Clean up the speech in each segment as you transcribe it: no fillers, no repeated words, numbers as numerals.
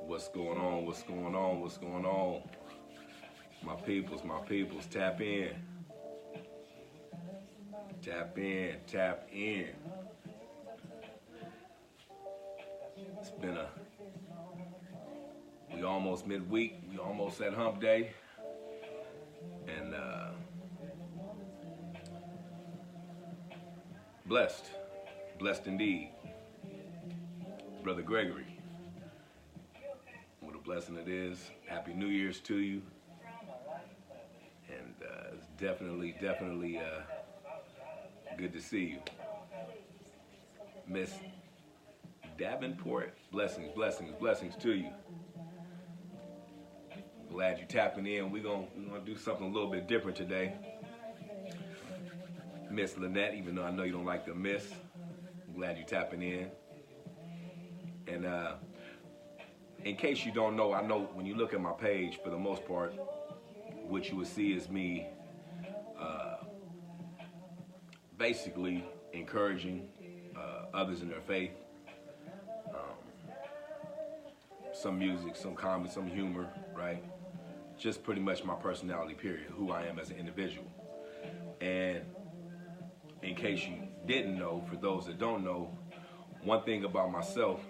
What's going on? What's going on? What's going on? My peoples, tap in. Tap in, tap in. It's been we almost midweek, we almost at hump day. And blessed indeed. Brother Gregory, what a blessing it is. Happy New Year's to you. And it's definitely good to see you. Miss Davenport, blessings to you. Glad you're tapping in. We're gonna do something a little bit different today. Miss Lynette, even though I know you don't like the miss, I'm glad you're tapping in. And in case you don't know, I know when you look at my page, for the most part, what you would see is me basically encouraging others in their faith. Some music, some comedy, some humor, right? Just pretty much my personality, period, who I am as an individual. And in case you didn't know, for those that don't know, one thing about myself,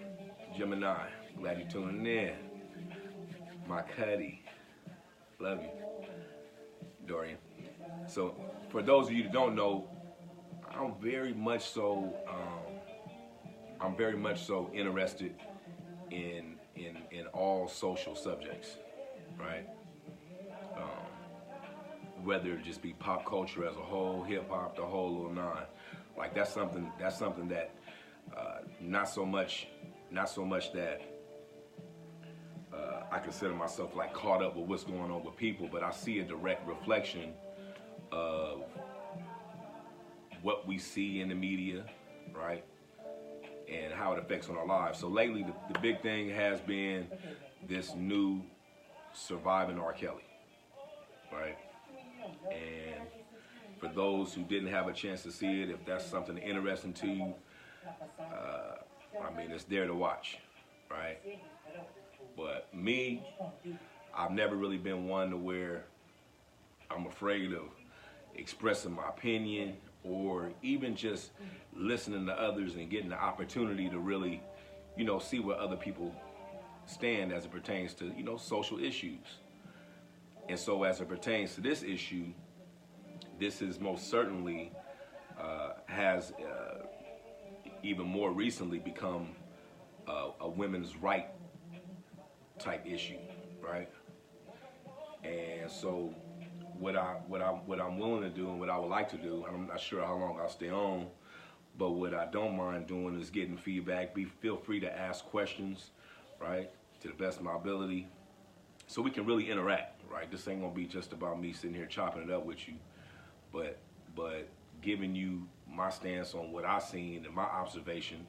Gemini, glad you're tuning in. My Cuddy, love you, Dorian. So for those of you that don't know, I'm very much so interested in all social subjects, right? Whether it just be pop culture as a whole, hip hop, the whole little nine. Like that's something that not so much that I consider myself like caught up with what's going on with people, but I see a direct reflection of what we see in the media, right? And how it affects on our lives. So lately, the big thing has been this new Surviving R. Kelly, right? And for those who didn't have a chance to see it, if that's something interesting to you, I mean, it's there to watch, right? But me, I've never really been one to where I'm afraid of expressing my opinion or even just listening to others and getting the opportunity to really, see where other people stand as it pertains to, social issues. And so as it pertains to this issue, this is most certainly has even more recently become a women's right type issue, right? And so what I'm willing to do and what I would like to do, I'm not sure how long I'll stay on, but what I don't mind doing is getting feedback. Feel free to ask questions, right, to the best of my ability, so we can really interact, right? This ain't gonna be just about me sitting here chopping it up with you, but giving you my stance on what I've seen and my observation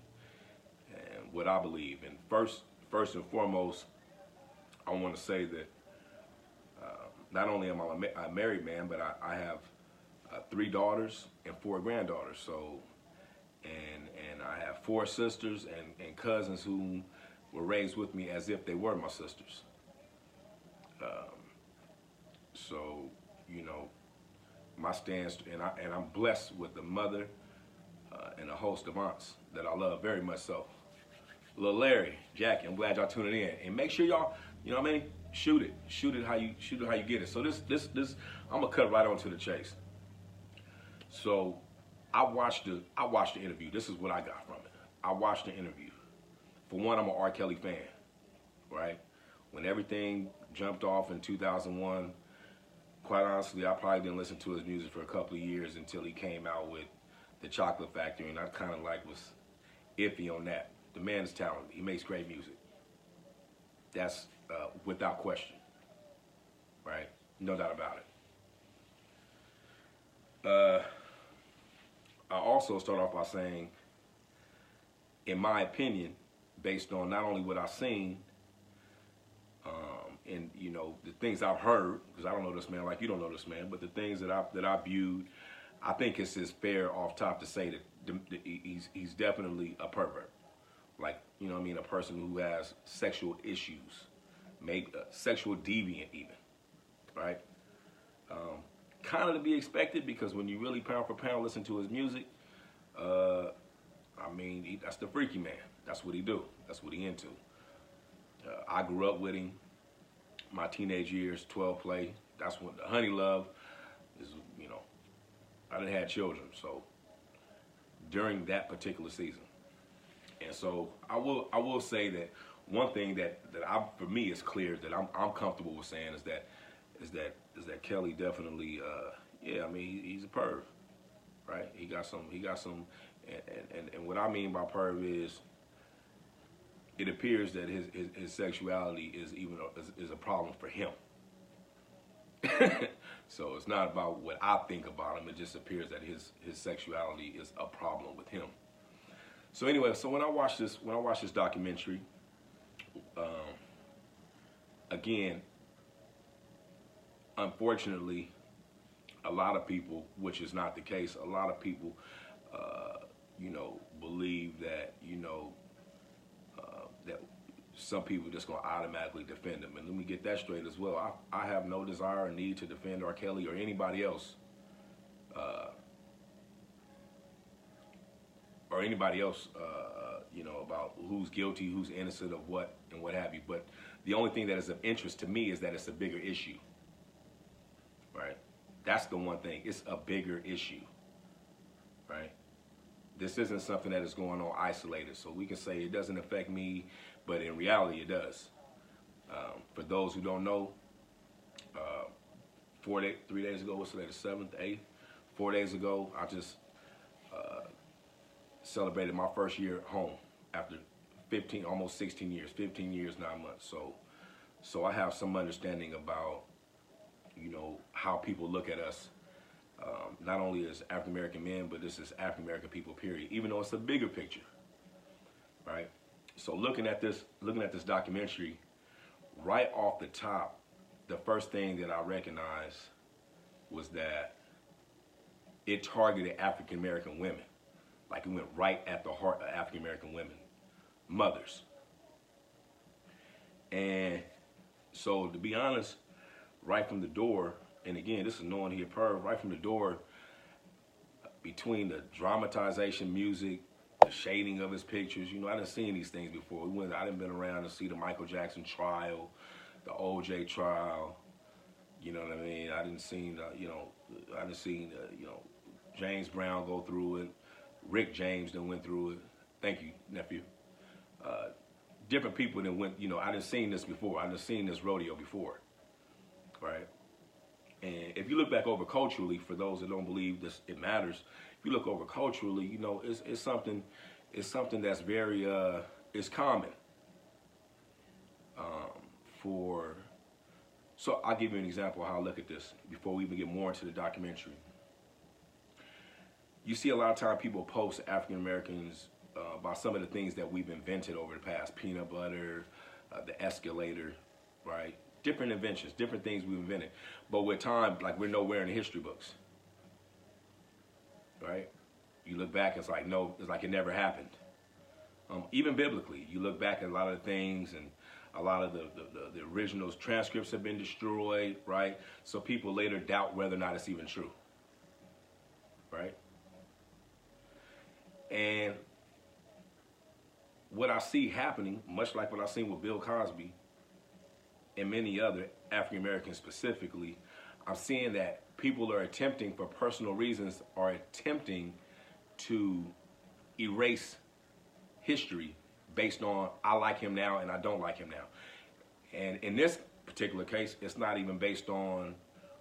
and what I believe. And first and foremost, I want to say that not only am I a married man, but I have 3 daughters and 4 granddaughters. So, and I have 4 sisters and cousins who were raised with me as if they were my sisters. So, my stance, and I'm blessed with a mother and a host of aunts that I love very much so. Little Larry, Jackie, I'm glad y'all tuning in, and make sure y'all, shoot it how you get it. So this I'm gonna cut right on to the chase. So I watched the interview. This is what I got from it. I watched the interview. For one, I'm an R. Kelly fan, right? When everything jumped off in 2001, quite honestly, I probably didn't listen to his music for a couple of years until he came out with The Chocolate Factory, and I kind of was iffy on that. The man is talented. He makes great music. That's without question, right? No doubt about it. I also start off by saying, in my opinion, based on not only what I've seen, and the things I've heard, because I don't know this man like you don't know this man, but the things that I viewed, I think it's fair off top to say that he's definitely a pervert, like, you know what I mean, a person who has sexual issues, maybe sexual deviant even, right? Kind of to be expected, because when you really pound for pound listen to his music, I mean, that's the freaky man. That's what he do. That's what he into. I grew up with him. My teenage years, 12 play. That's when the Honey Love is, you know, I didn't have children, so during that particular season. And so I will say that one thing that for me is clear, that I'm comfortable with saying is that Kelly definitely, yeah, I mean, he's a perv, right? He got some, and what I mean by perv is, it appears that his sexuality is a problem for him. So it's not about what I think about him. It just appears that his sexuality is a problem with him. So anyway, so when I watch this documentary, again, unfortunately, a lot of people, which is not the case, a lot of people, you know, believe that, you know, that some people just gonna automatically defend him. And let me get that straight as well. I have no desire or need to defend R. Kelly or anybody else, you know, about who's guilty, who's innocent of what, and what have you. But the only thing that is of interest to me is that it's a bigger issue, right? That's the one thing. It's a bigger issue, right? This isn't something that is going on isolated. So we can say it doesn't affect me, but in reality it does. For those who don't know, 3 days ago, what's today, the 7th, 8th? 4 days ago, I just celebrated my first year home after 15, almost 16 years, 15 years, 9 months. So I have some understanding about, you know, how people look at us, not only as African American men, but this is African American people, period. Even though it's a bigger picture, right? So looking at this documentary, right off the top, the first thing that I recognized was that it targeted African American women. Like, it went right at the heart of African American women, mothers. And so, to be honest, right from the door, and again, this is knowing he a perv, right from the door, between the dramatization music, the shading of his pictures, you know, I done seen these things before. I done been around to see the Michael Jackson trial, the OJ trial, you know what I mean? I done seen, you know, James Brown go through it. Rick James done went through it. Thank you, nephew. Different people that went, you know, I done seen this before. I done seen this rodeo before, right? And if you look back over culturally, for those that don't believe this, it matters. If you look over culturally, you know, it's something that's very, it's common. So I'll give you an example of how I look at this before we even get more into the documentary. You see a lot of time people post African Americans about some of the things that we've invented over the past, peanut butter, the escalator, right? Different inventions, different things we've invented. But with time, like, we're nowhere in the history books, right? You look back, it's like, no, it's like it never happened. Even biblically, you look back at a lot of the things, and a lot of the original transcripts have been destroyed, right? So people later doubt whether or not it's even true, right? And what I see happening, much like what I've seen with Bill Cosby and many other African Americans specifically, I'm seeing that people are attempting, for personal reasons, are attempting to erase history based on, I like him now and I don't like him now. And in this particular case, it's not even based on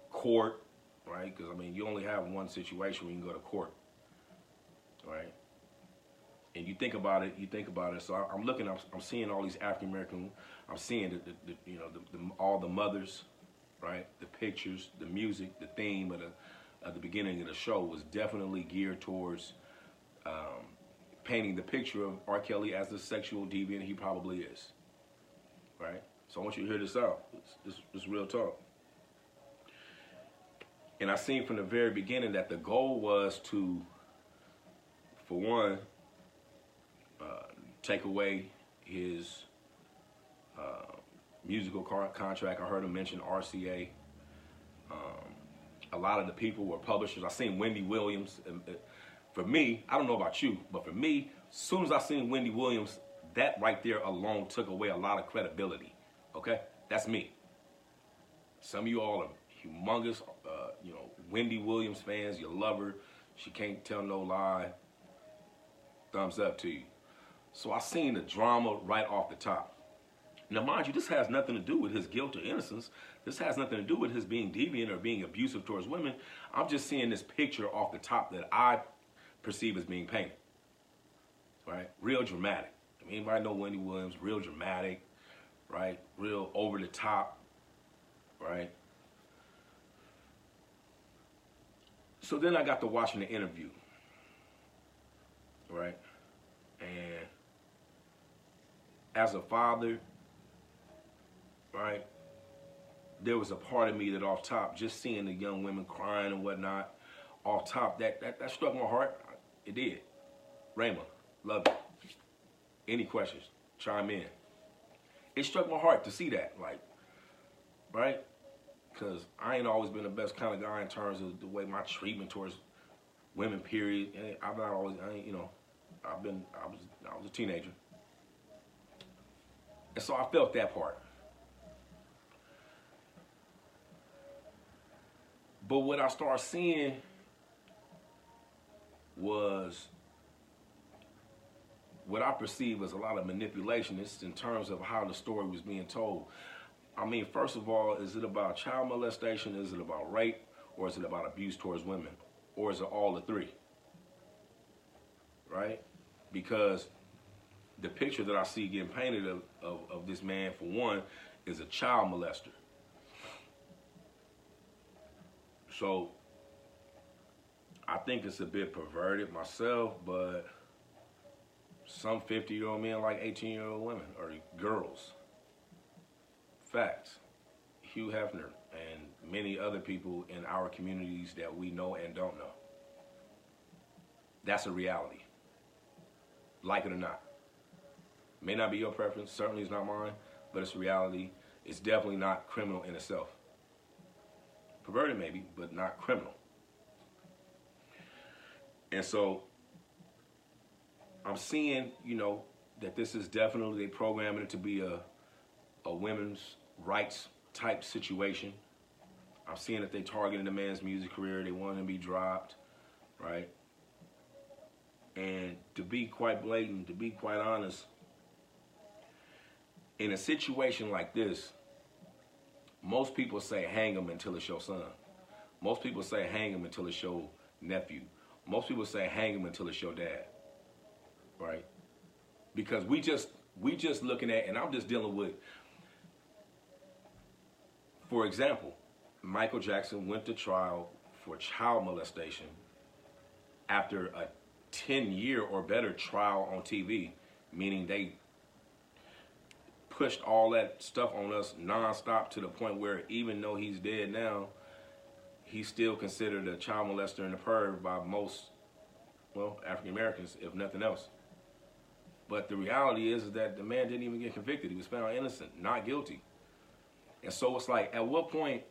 court, right? Because, I mean, you only have one situation where you can go to court, right? And you think about it. So I'm looking, I'm seeing all these African American. I'm seeing all the mothers, right? The pictures, the music, the theme of the beginning of the show was definitely geared towards painting the picture of R. Kelly as the sexual deviant he probably is, right? So I want you to hear this out. This real talk. And I seen from the very beginning that the goal was to, for one, take away his musical contract. I heard him mention RCA. A lot of the people were publishers. I seen Wendy Williams. For me, I don't know about you, but for me, as soon as I seen Wendy Williams, that right there alone took away a lot of credibility. Okay, that's me. Some of you all are humongous, Wendy Williams fans. You love her. She can't tell no lie. Thumbs up to you. So I seen the drama right off the top. Now, mind you, this has nothing to do with his guilt or innocence. This has nothing to do with his being deviant or being abusive towards women. I'm just seeing this picture off the top that I perceive as being painted. Right? Real dramatic. I mean, anybody know Wendy Williams? Real dramatic, right? Real over the top, right? So then I got to watching the interview, right? And as a father, right, there was a part of me that off top, just seeing the young women crying and whatnot, off top, that struck my heart. It did. Rayma, love you. Any questions? Chime in. It struck my heart to see that, like, right? Because I ain't always been the best kind of guy in terms of the way my treatment towards women, period. And I've not always, I was a teenager. And so I felt that part. But what I started seeing was what I perceive as a lot of manipulation. It's in terms of how the story was being told. I mean, first of all, is it about child molestation? Is it about rape? Or is it about abuse towards women? Or is it all the three? Right? Because the picture that I see getting painted of this man, for one, is a child molester. So I think it's a bit perverted myself, but some 50-year-old men like 18-year-old women or girls. Facts. Hugh Hefner and many other people in our communities that we know and don't know. That's a reality. Like it or not. May not be your preference, certainly it's not mine, but it's a reality. It's definitely not criminal in itself. Perverted maybe, but not criminal. And so I'm seeing, that this is definitely, they programming it to be a women's rights type situation. I'm seeing that they targeting the man's music career. They want him to be dropped, right? And to be quite blatant, to be quite honest, in a situation like this, most people say hang him until it's your son. Most people say hang him until it's your nephew. Most people say hang him until it's your dad, right? Because we just looking at, and I'm just dealing with, for example, Michael Jackson went to trial for child molestation after a 10-year or better trial on TV, meaning they pushed all that stuff on us nonstop to the point where even though he's dead now, he's still considered a child molester and a perv by most, African Americans, if nothing else. But the reality is that the man didn't even get convicted. He was found innocent, not guilty. And so it's like, at what point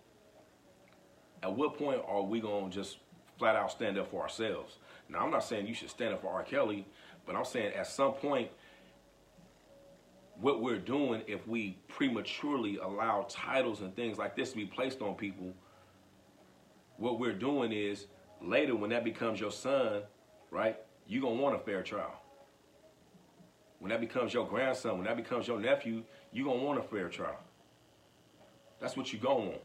are we going to just flat out stand up for ourselves? Now, I'm not saying you should stand up for R. Kelly, but I'm saying at some point, what we're doing, if we prematurely allow titles and things like this to be placed on people, what we're doing is later when that becomes your son, right, you're going to want a fair trial. When that becomes your grandson, when that becomes your nephew, you're going to want a fair trial. That's what you're going to want.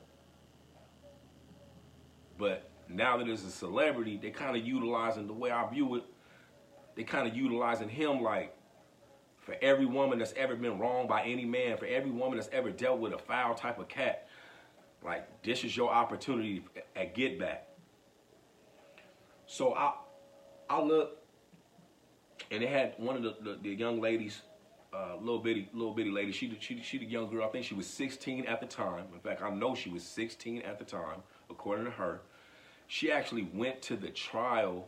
But now that it's a celebrity, they kind of utilizing, the way I view it, they kind of utilizing him like, for every woman that's ever been wronged by any man, for every woman that's ever dealt with a foul type of cat, like, this is your opportunity at get back. So I look, and they had one of the young ladies, little bitty lady. She the young girl. I think she was 16 at the time. In fact, I know she was 16 at the time, according to her. She actually went to the trial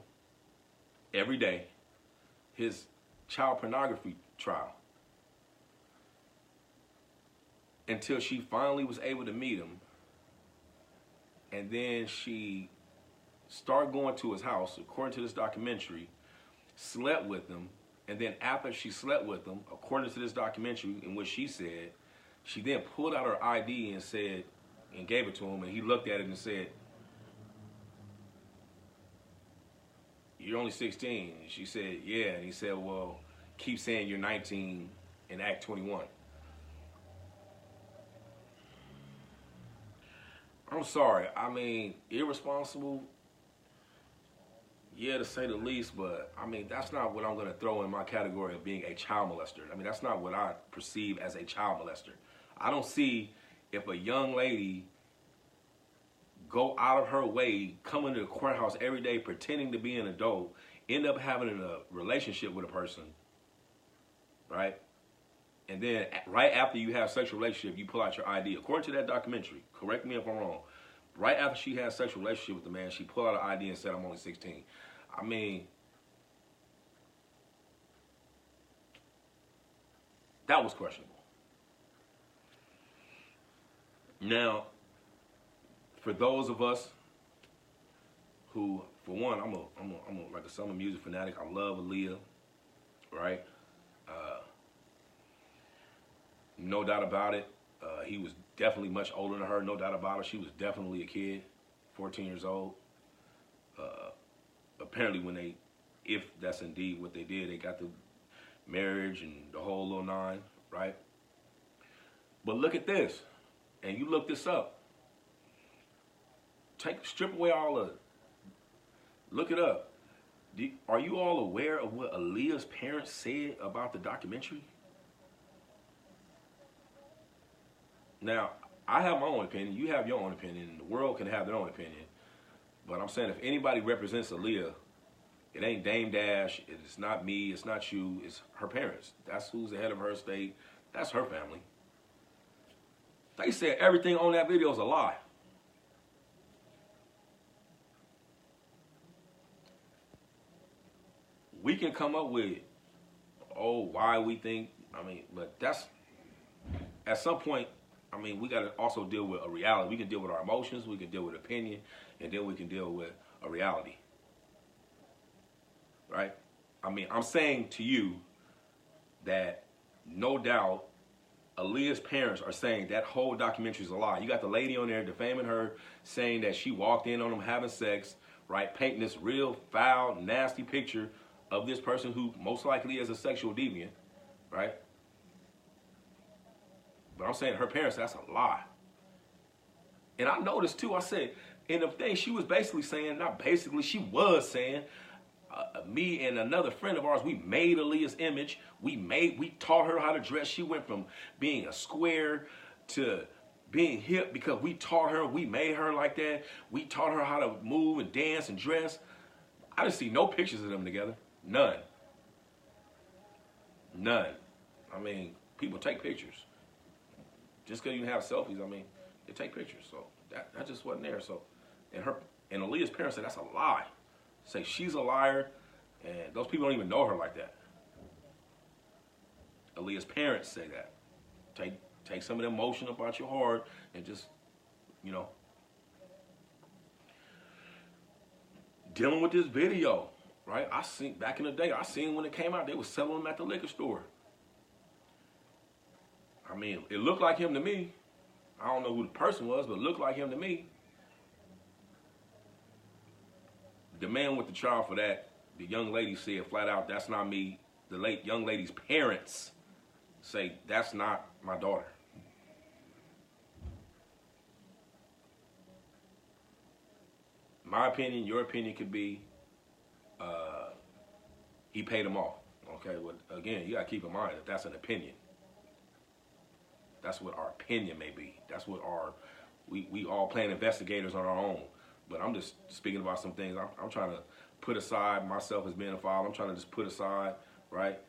every day. His child pornography trial. Until she finally was able to meet him. And then she started going to his house, according to this documentary, slept with him. And then after she slept with him, according to this documentary, in which she said, she then pulled out her ID and said, and gave it to him, and he looked at it and said, "You're only 16. And she said, "Yeah." And he said, "Well, keep saying you're 19 and act 21. I'm sorry. I mean, irresponsible, yeah, to say the least, but I mean, that's not what I'm going to throw in my category of being a child molester. I mean, that's not what I perceive as a child molester. I don't see if a young lady go out of her way, come into the courthouse every day pretending to be an adult, end up having a relationship with a person, right? And then right after you have sexual relationship, you pull out your ID. According to that documentary, correct me if I'm wrong, right after she had a sexual relationship with the man, she pulled out her ID and said, "I'm only 16. I mean, that was questionable. Now, for those of us who, for one, I'm like a summer music fanatic. I love Aaliyah, right? No doubt about it. He was definitely much older than her. No doubt about it. She was definitely a kid, 14 years old. Apparently, when they, if that's indeed what they did, they got the marriage and the whole little nine, right? But look at this, and you look this up. Strip away all of it. Look it up. Are you all aware of what Aaliyah's parents said about the documentary? Now, I have my own opinion. You have your own opinion. The world can have their own opinion. But I'm saying if anybody represents Aaliyah, it ain't Dame Dash. It's not me. It's not you. It's her parents. That's who's the head of her estate. That's her family. They said everything on that video is a lie. We can come up with, why we think, but that's, at some point, we got to also deal with a reality. We can deal with our emotions, we can deal with opinion, and then we can deal with a reality. Right? I'm saying to you that no doubt Aaliyah's parents are saying that whole documentary is a lie. You got the lady on there defaming her, saying that she walked in on them having sex, right? Painting this real foul, nasty picture of this person who most likely is a sexual deviant, right? But I'm saying her parents, that's a lie. And I noticed too, I said, in the thing she was basically saying, not basically, she was saying, me and another friend of ours, we made Aaliyah's image. We taught her how to dress. She went from being a square to being hip because we taught her, we made her like that. We taught her how to move and dance and dress. I didn't see no pictures of them together. None. People take pictures. Just because you have selfies, they take pictures. So that just wasn't there. So, and Aaliyah's parents said that's a lie. Say she's a liar, and those people don't even know her like that. Aaliyah's parents say that. Take some of the emotion up out your heart and just, dealing with this video. Right? I seen back in the day, I seen when it came out, they were selling them at the liquor store. It looked like him to me. I don't know who the person was, but it looked like him to me. The man went to trial for that. The young lady said flat out, "That's not me." The young lady's parents say, "That's not my daughter." My opinion, your opinion could be, he paid him off. Okay, well, again, you gotta keep in mind that that's an opinion. That's what our opinion may be. That's what we all playing investigators on our own. But I'm just speaking about some things I'm trying to put aside myself as being a father. I'm trying to just put aside, right?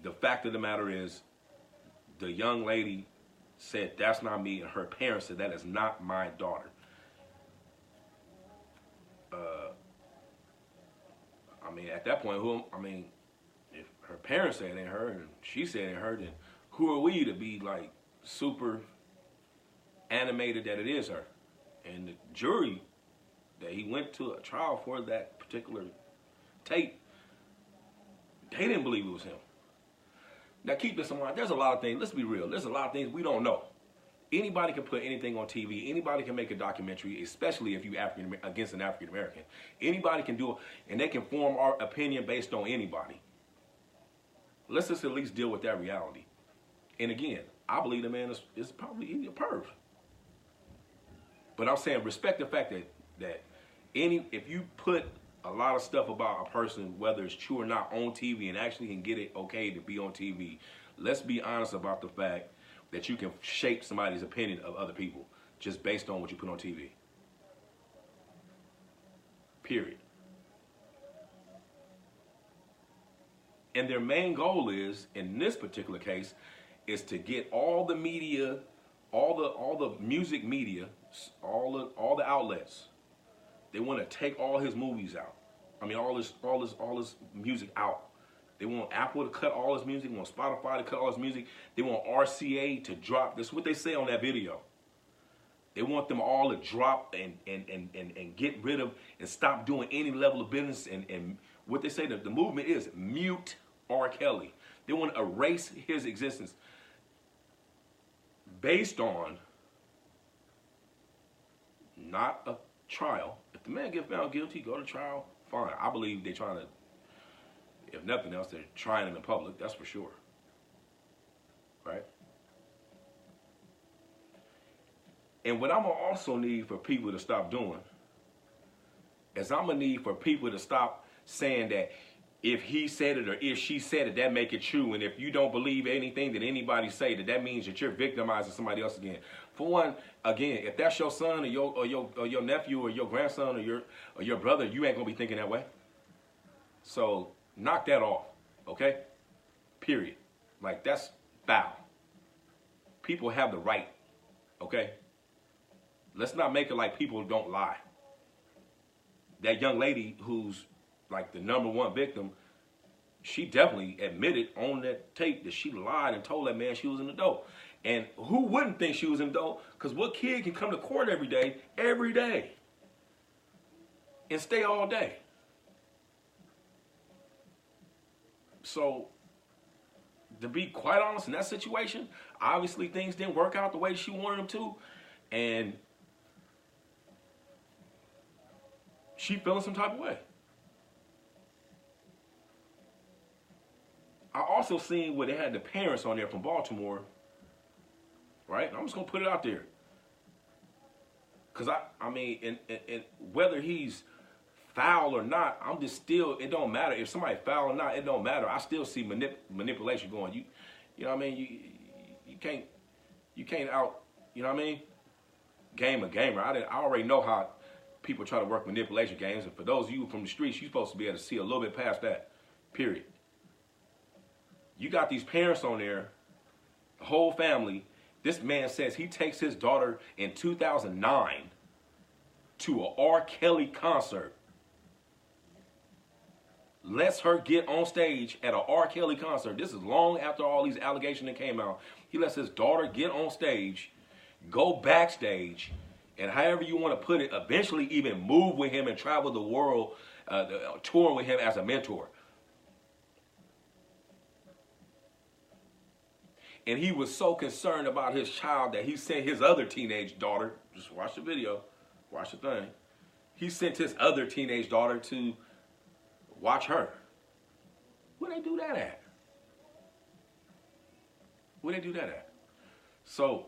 The fact of the matter is, the young lady said, "That's not me," and her parents said, "That is not my daughter." At that point, if her parents said it ain't her, and she said it ain't her, then who are we to be like super animated that it is her? And the jury that he went to a trial for that particular tape, they didn't believe it was him. Now keep this in mind, there's a lot of things, let's be real, there's a lot of things we don't know. Anybody can put anything on TV. Anybody can make a documentary, especially if you against an African American. Anybody can do it, and they can form our opinion based on anybody. Let's just at least deal with that reality. And again, I believe the man is probably a perv. But I'm saying respect the fact that if you put a lot of stuff about a person, whether it's true or not, on TV and actually can get it okay to be on TV, let's be honest about the fact that you can shape somebody's opinion of other people just based on what you put on TV. Period. And their main goal is, in this particular case, is to get all the media, all the music media, all the outlets. They want to take all his movies out. I mean, all his music out. They want Apple to cut all his music. They want Spotify to cut all his music. They want RCA to drop. That's what they say on that video. They want them all to drop and get rid of and stop doing any level of business. And what they say, the movement is mute R. Kelly. They want to erase his existence based on not a trial. If the man gets found guilty, go to trial, fine. I believe they're trying to, if nothing else, they're trying in the public, that's for sure. Right? And what I'm going to also need for people to stop doing is I'm going to need for people to stop saying that if he said it or if she said it, that make it true. And if you don't believe anything that anybody say, that means that you're victimizing somebody else again. For one, again, if that's your son or your nephew or your grandson or your brother, you ain't going to be thinking that way. So knock that off, okay? Period. Like, that's foul. People have the right, okay? Let's not make it like people don't lie. That young lady who's like the #1 victim, she definitely admitted on that tape that she lied and told that man she was in the dope. And who wouldn't think she was in the dope? Because what kid can come to court every day, and stay all day? So, to be quite honest, in that situation, obviously things didn't work out the way she wanted them to, and she feeling some type of way. I also seen where they had the parents on there from Baltimore, right? I'm just gonna put it out there, cause I mean, and whether he's foul or not, I'm just still, it don't matter. If somebody foul or not, it don't matter. I still see manipulation going. You know what I mean? You can't out, you know what I mean? Game a gamer. I already know how people try to work manipulation games. And for those of you from the streets, you're supposed to be able to see a little bit past that. Period. You got these parents on there, the whole family. This man says he takes his daughter in 2009 to a R. Kelly concert. Lets her get on stage at a R. Kelly concert. This is long after all these allegations that came out. He lets his daughter get on stage, go backstage, and however you want to put it, eventually even move with him and travel the world, touring with him as a mentor. And he was so concerned about his child that he sent his other teenage daughter, just watch the video, watch the thing. He sent his other teenage daughter to watch her. Where they do that at? Where they do that at? So,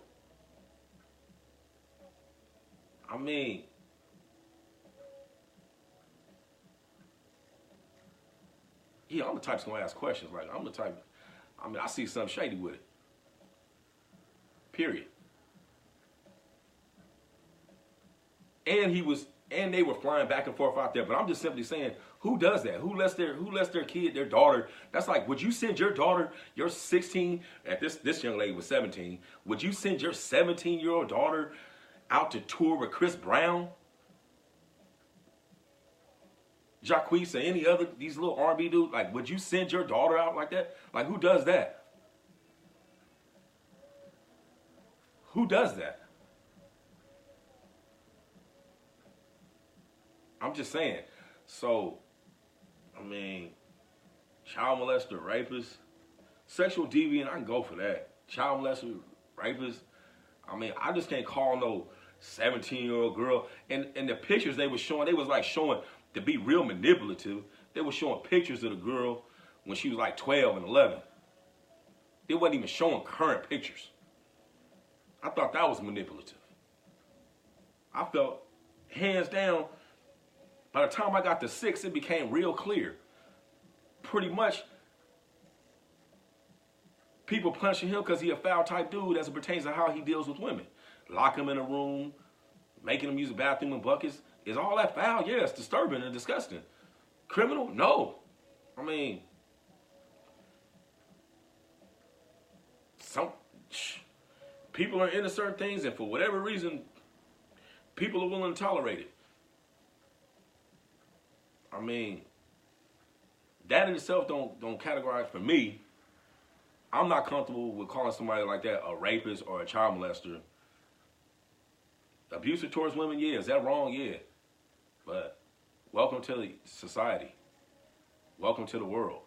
I mean, yeah, I'm the type that's gonna ask questions. Like, I'm the type, I mean, I see something shady with it. Period. And they were flying back and forth out there. But I'm just simply saying, who does that? Who lets their kid, their daughter? That's like, would you send your daughter, your 16? At this young lady was 17. Would you send your 17-year-old daughter out to tour with Chris Brown? Jacquees or any other, these little R&B dudes, like, would you send your daughter out like that? Like, who does that? Who does that? I'm just saying. So, I mean, child molester, rapist, sexual deviant, I can go for that. Child molester, rapist. I mean, I just can't call no 17-year-old girl. And the pictures they were showing, they was like showing, to be real manipulative, they were showing pictures of the girl when she was like 12 and 11. They wasn't even showing current pictures. I thought that was manipulative. I felt, hands down, by the time I got to 6, it became real clear. Pretty much, people punishing him because he a foul type dude as it pertains to how he deals with women. Lock him in a room, making him use a bathroom in buckets. Is all that foul? Yeah, it's disturbing and disgusting. Criminal? No. I mean, some people are into certain things, and for whatever reason, people are willing to tolerate it. I mean, that in itself don't categorize for me. I'm not comfortable with calling somebody like that a rapist or a child molester. Abusive towards women, yeah. Is that wrong? Yeah. But welcome to the society. Welcome to the world.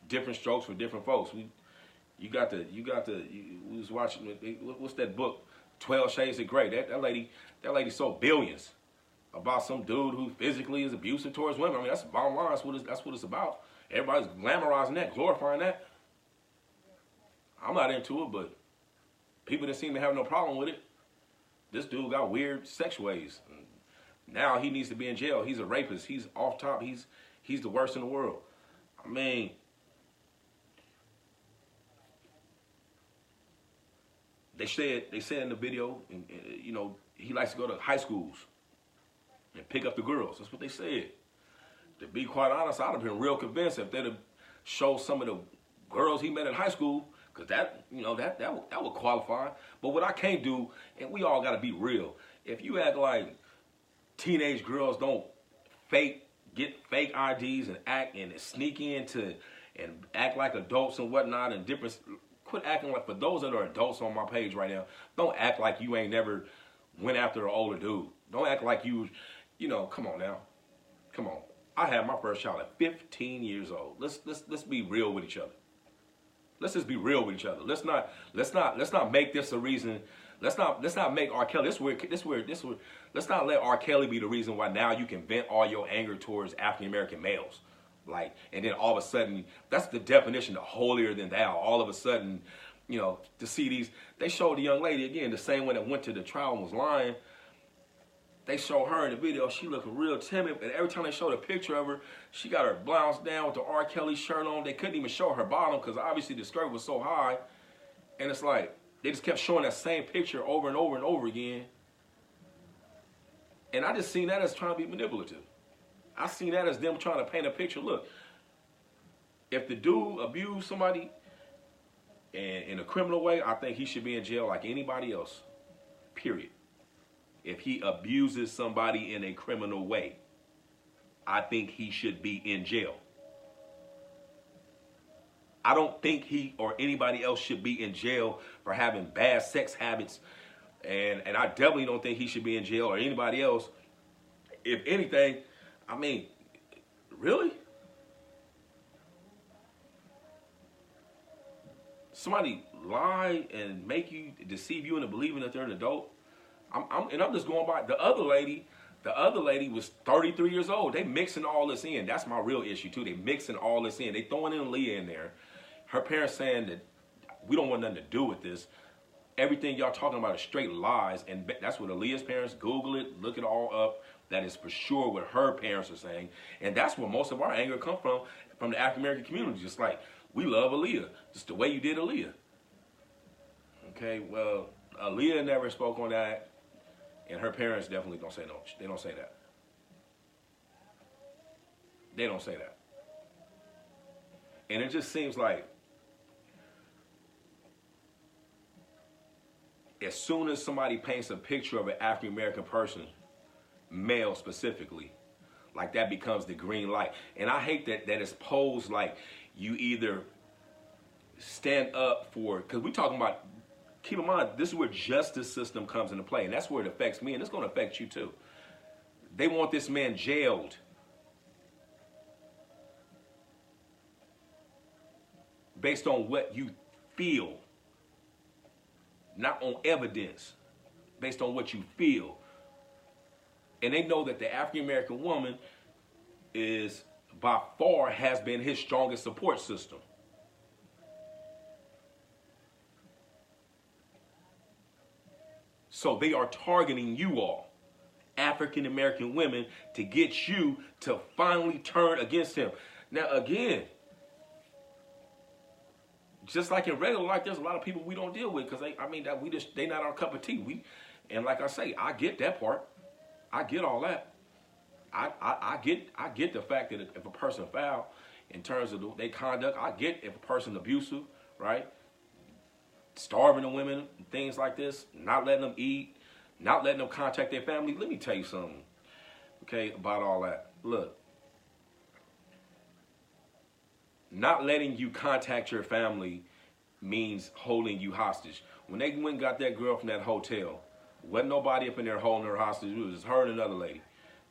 Different strokes for different folks. We was watching, what's that book? 12 Shades of Grey. That lady sold billions about some dude who physically is abusive towards women. I mean, that's the bottom line. That's what it's about. Everybody's glamorizing that, glorifying that. I'm not into it, but people didn't seem to have no problem with it. This dude got weird sex ways. Now he needs to be in jail. He's a rapist. He's off top. He's the worst in the world. I mean, they said in the video, and you know, he likes to go to high schools and pick up the girls. That's what they said. To be quite honest, I'd have been real convinced if they'd have showed some of the girls he met in high school, because that would qualify. But what I can't do, and we all got to be real, if you act like teenage girls don't get fake IDs and act and sneak into and act like adults and whatnot and different, quit acting like, for those that are adults on my page right now, don't act like you ain't never went after an older dude. Don't act like you know, come on now. Come on. I had my first child at 15 years old. Let's be real with each other. Let's just be real with each other. Let's not make this a reason. Let's not make R. Kelly. Let's not let R. Kelly be the reason why now you can vent all your anger towards African American males. Like, and then all of a sudden, that's the definition of holier than thou. All of a sudden, you know, to see these, they showed the young lady again, the same one that went to the trial and was lying. They showed her in the video, she looking real timid, and every time they showed a picture of her, she got her blouse down with the R. Kelly shirt on. They couldn't even show her bottom because obviously the skirt was so high. And it's like, they just kept showing that same picture over and over and over again. And I just seen that as trying to be manipulative. I seen that as them trying to paint a picture. Look, if the dude abused somebody in a criminal way, I think he should be in jail like anybody else, period. If he abuses somebody in a criminal way, I think he should be in jail. I don't think he or anybody else should be in jail for having bad sex habits. And I definitely don't think he should be in jail or anybody else. If anything, I mean, really? Somebody lie and make you, deceive you into believing that they're an adult? I'm just going by the other lady. The other lady was 33 years old. They mixing all this in. That's my real issue too. They mixing all this in. They throwing in Aaliyah in there. Her parents saying that we don't want nothing to do with this. Everything y'all talking about is straight lies, and that's what Aaliyah's parents, Google it, look it all up. That is for sure what her parents are saying, and that's where most of our anger comes from the African American community. Just like, we love Aaliyah, just the way you did Aaliyah. Okay, well, Aaliyah never spoke on that. And her parents definitely don't say no. They don't say that. They don't say that. And it just seems like as soon as somebody paints a picture of an African American person, male specifically, like that becomes the green light. And I hate that it's posed like you either stand up for, because we talking about, keep in mind, this is where justice system comes into play, and that's where it affects me, and it's going to affect you too. They want this man jailed based on what you feel, not on evidence, based on what you feel. And they know that the African American woman is by far has been his strongest support system. So they are targeting you all, African American women, to get you to finally turn against him. Now again, just like in regular life, there's a lot of people we don't deal with because they not our cup of tea. And like I say, I get that part. I get all that. I get the fact that if a person foul in terms of their conduct, I get if a person abusive, right? Starving the women, things like this, not letting them eat, not letting them contact their family. Let me tell you something, okay, about all that. Look, not letting you contact your family means holding you hostage. When they went and got that girl from that hotel, wasn't nobody up in there holding her hostage. It was just her and another lady.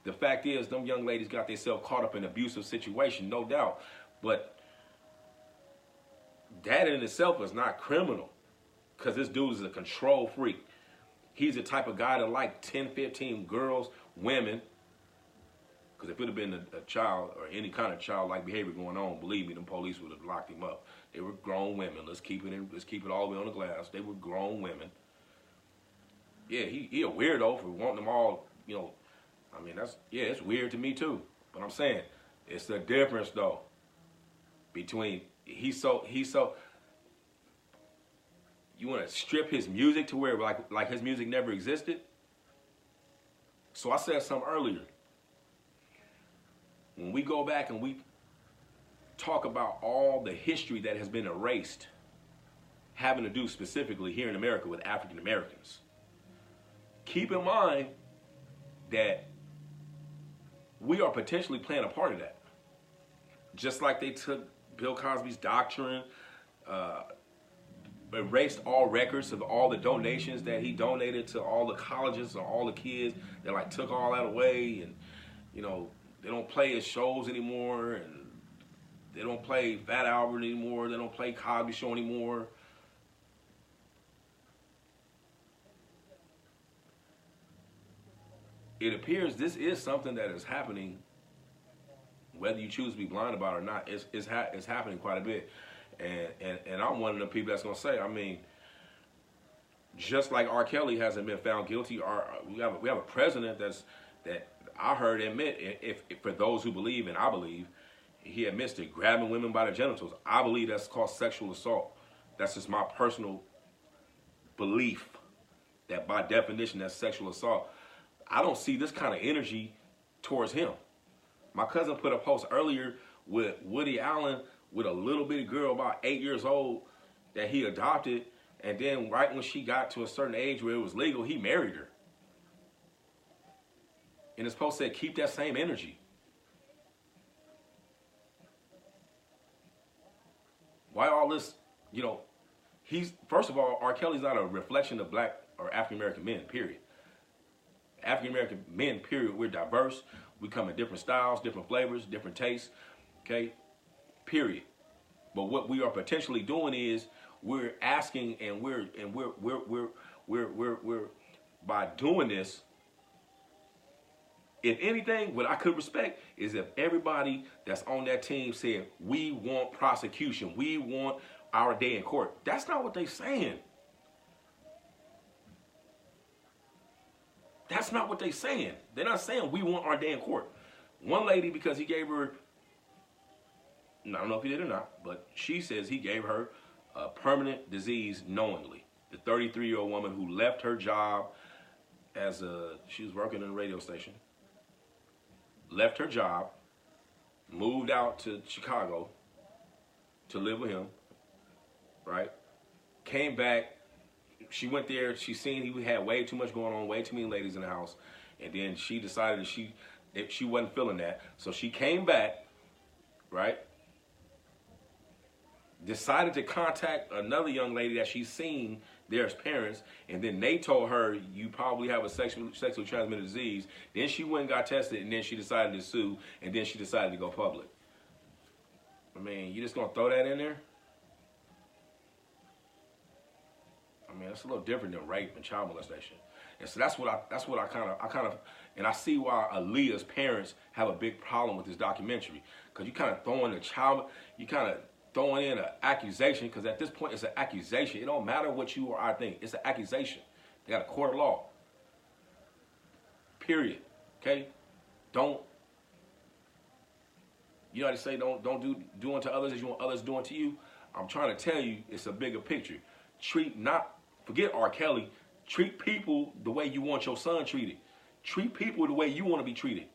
The fact is, them young ladies got themselves caught up in an abusive situation, no doubt. But that in itself is not criminal, because this dude is a control freak. He's the type of guy that like 10, 15 girls, women. Because if it had been a child or any kind of childlike behavior going on, believe me, them police would have locked him up. They were grown women. Let's keep it all the way on the glass. They were grown women. Yeah, he a weirdo for wanting them all, you know. I mean, it's weird to me too. But I'm saying, it's the difference though between he's so you want to strip his music to where like his music never existed. So I said something earlier. When we go back and we talk about all the history that has been erased, having to do specifically here in America with African Americans, keep in mind that we are potentially playing a part of that. Just like they took Bill Cosby's doctrine, erased all records of all the donations that he donated to all the colleges and all the kids. They like took all that away, and you know, they don't play his shows anymore, and they don't play Fat Albert anymore. They don't play Cosby Show anymore. It appears this is something that is happening, whether you choose to be blind about it or not. It's happening quite a bit, and I'm one of the people that's gonna say, I mean, just like R. Kelly hasn't been found guilty, we have a president that I heard admit, if for those who believe, and I believe, he admits to grabbing women by the genitals. I believe that's called sexual assault. That's just my personal belief that by definition that's sexual assault. I don't see this kind of energy towards him. My cousin put a post earlier with Woody Allen with a little bitty girl about 8 years old that he adopted, and then right when she got to a certain age where it was legal, he married her. And his post said, keep that same energy. Why all this, you know, first of all, R. Kelly's not a reflection of black or African American men, period. African American men, period, we're diverse. We come in different styles, different flavors, different tastes, okay, period. But what we are potentially doing is we're asking, and we're by doing this, if anything, what I could respect is if everybody that's on that team said, we want prosecution, we want our day in court. That's not what they're saying. That's not what they're saying. They're not saying we want our day in court. One lady, because he gave her, I don't know if he did or not, but she says he gave her a permanent disease knowingly. The 33-year-old woman who left her job she was working in a radio station, left her job, moved out to Chicago to live with him, right? Came back she went there. She seen he had way too much going on, way too many ladies in the house, and then she decided that she wasn't feeling that. So she came back, right? Decided to contact another young lady that she's seen their parents, and then they told her you probably have a sexually transmitted disease. Then she went and got tested, and then she decided to sue, and then she decided to go public. I mean, you just gonna throw that in there? I mean, that's a little different than rape and child molestation. And so that's what I kind of, and I see why Aaliyah's parents have a big problem with this documentary, because you kind of throwing the child, you kind of throwing in an accusation, because at this point it's an accusation. It don't matter what you or I think. It's an accusation. They got a court of law. Period. Okay? Don't, you know how they say, don't do unto others as you want others doing to you? I'm trying to tell you, it's a bigger picture. Forget R. Kelly. Treat people the way you want your son treated. Treat people the way you want to be treated.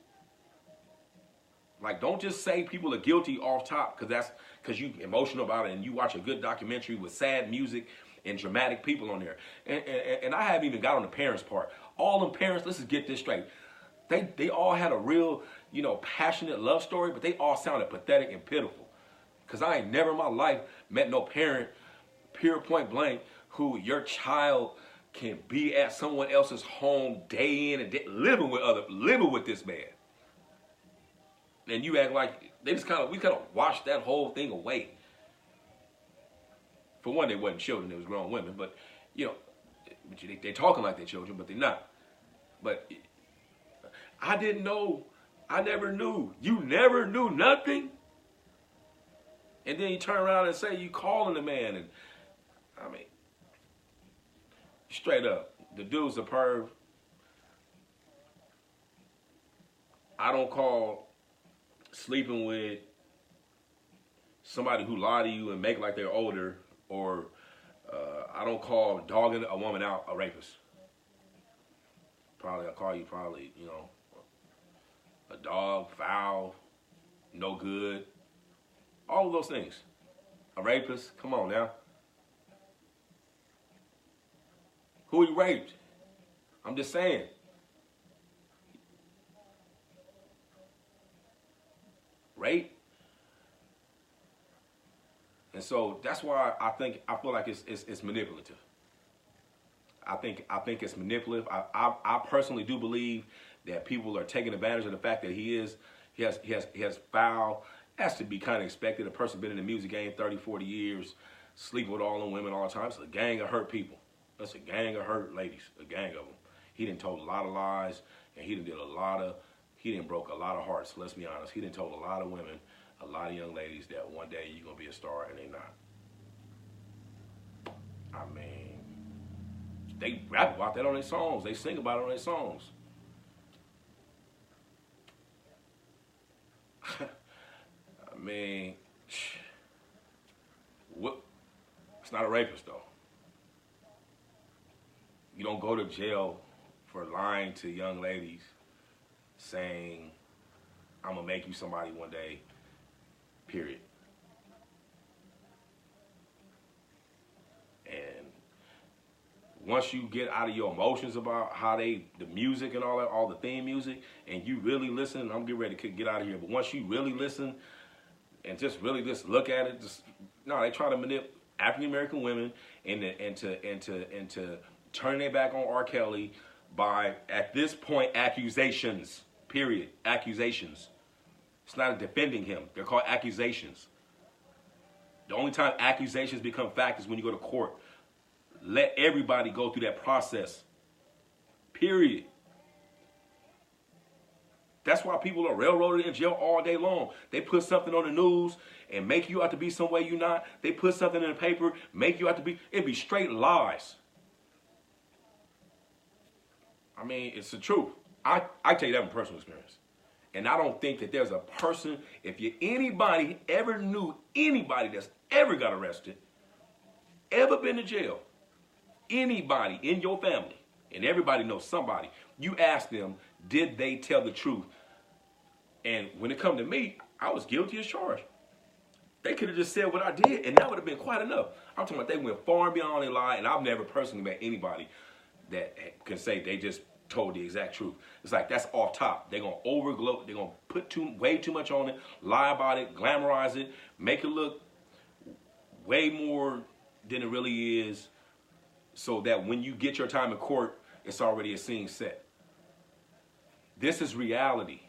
Like, don't just say people are guilty off top because you emotional about it and you watch a good documentary with sad music and dramatic people on there. And I haven't even got on the parents part. All them parents, let's just get this straight. They all had a real, passionate love story, but they all sounded pathetic and pitiful. Because I ain't never in my life met no parent, pure point blank, who your child can be at someone else's home day in and day, living with this man. And you act like we kind of washed that whole thing away. For one, they wasn't children, they was grown women, but they're talking like they're children, but they're not. But I didn't know, I never knew. You never knew nothing? And then you turn around and say you calling the man, and I mean, straight up, the dude's a perv. I don't call sleeping with somebody who lie to you and make like they're older, or I don't call dogging a woman out a rapist. I'll call you a dog, foul, no good, all of those things. A rapist, come on now. Who he raped? I'm just saying. Rape. And so that's why I feel like it's manipulative. I think it's manipulative. I personally do believe that people are taking advantage of the fact that he has foul. Has to be kind of expected. A person been in the music game 30, 40 years, sleep with all them women all the time. It's a gang of hurt people. That's a gang of hurt ladies, a gang of them. He done told a lot of lies, and he done broke a lot of hearts, let's be honest. He done told a lot of women, a lot of young ladies that one day you're going to be a star, and they not. I mean, they rap about that on their songs. They sing about it on their songs. I mean, it's not a rapist, though. You don't go to jail for lying to young ladies, saying, I'm going to make you somebody one day, period. And once you get out of your emotions about how the music and all that, all the theme music, and you really listen, I'm getting ready to get out of here, but once you really listen and just really just look at it, they try to manipulate African American women into turning their back on R. Kelly by, at this point, accusations. Period. Accusations. It's not defending him. They're called accusations. The only time accusations become fact is when you go to court. Let everybody go through that process. Period. That's why people are railroaded in jail all day long. They put something on the news and make you out to be some way you're not. They put something in the paper, make you out to be, it'd be straight lies. I mean, it's the truth. I tell you that from personal experience. And I don't think that there's a person, anybody ever knew anybody that's ever got arrested, ever been to jail, anybody in your family, and everybody knows somebody, you ask them, did they tell the truth? And when it come to me, I was guilty as charged. They could have just said what I did, and that would have been quite enough. I'm talking about they went far and beyond their lie, and I've never personally met anybody that can say they just told the exact truth. It's like that's off top. They're gonna overglow. They're gonna put way too much on it, lie about it, glamorize it, make it look way more than it really is, so that when you get your time in court, it's already a scene set. This is reality.